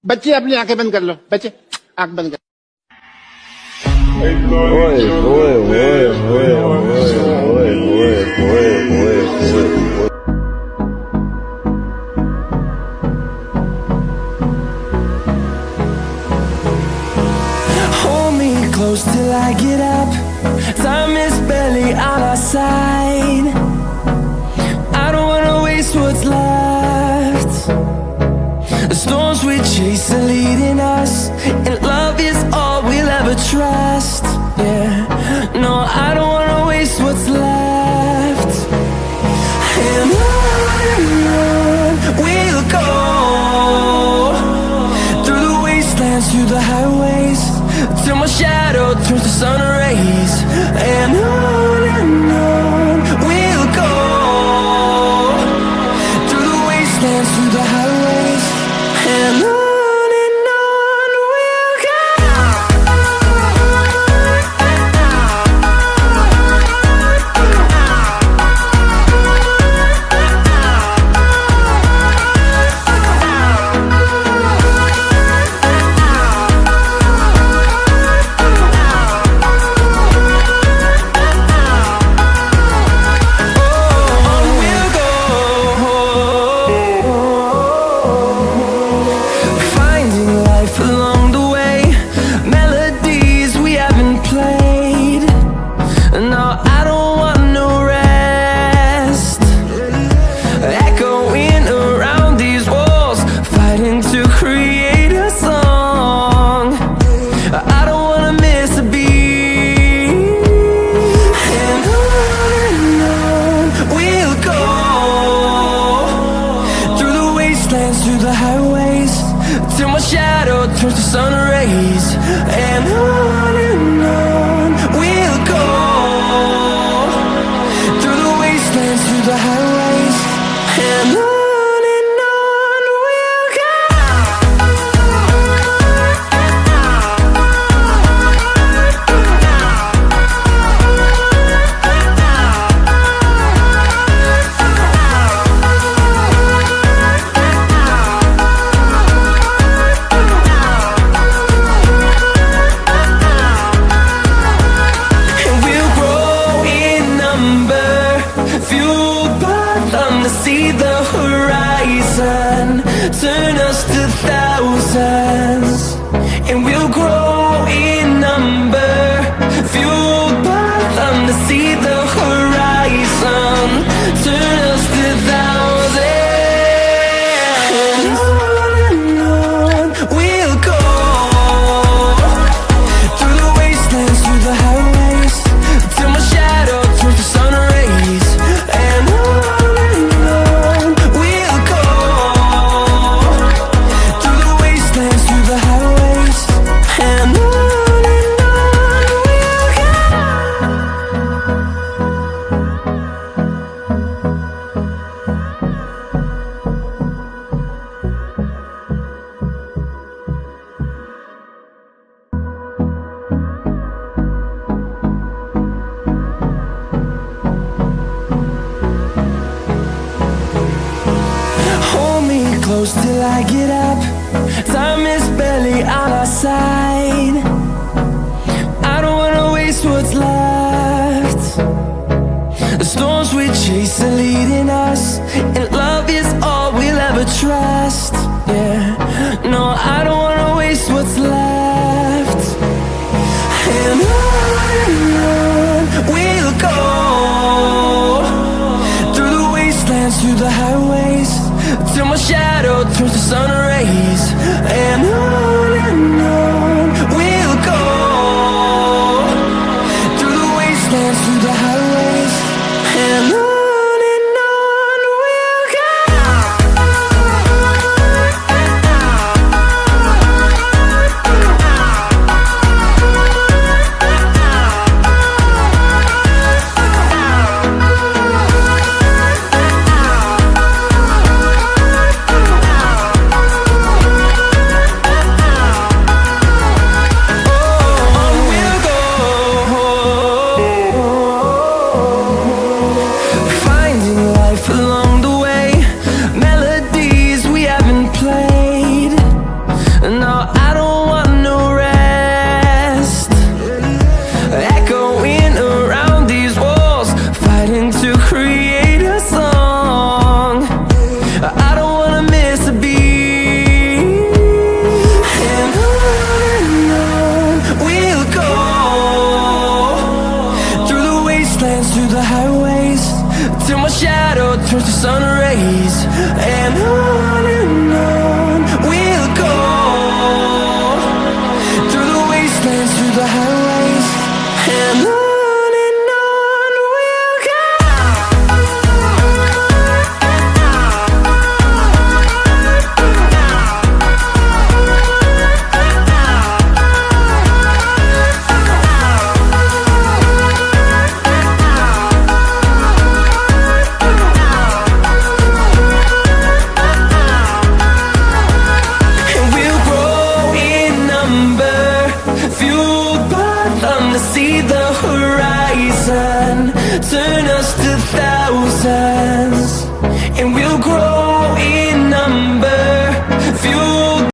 बच्चे अपनी आंखें बंद कर लो, बच्चे आंख बंद कर। Hold me close till I get up. Time is barely on our side. I don't wanna waste what's left. The storms we chase are leading us, and love is all we'll ever trust. Yeah, no, I don't wanna waste what's left. And on we'll go, through the wastelands, through the highways, till my shadow turns to sun rays. And on we'll go, through the wastelands, through the highways, and on we'll go. Through the highways, till my shadow turns to sun rays. And on we'll go, through the wastelands, through the highways, and on we'll go. See the horizon, turn us to thousands, and we'll grow in number, fueled by them to see the horizon, turn us to thousands. And on we'll go, through the wastelands, through the highways, till my shadow turns to sun rays. And on close till I get up. Time is barely on our side. I don't wanna waste what's left. The storms we chase are leading us, and love is all we'll ever trust. Yeah, no, I don't wanna waste what's left. And on we'll go, through the wastelands, through the highways, till my shadow turns to sun rays. And on we'll go, through the wastelands, through the highways, and on we'll go. skies, and on we'll go, through the wastelands, through the highways, and on we'll go. And we'll grow in number, fueled by them to see the horizon, turn us to thousands.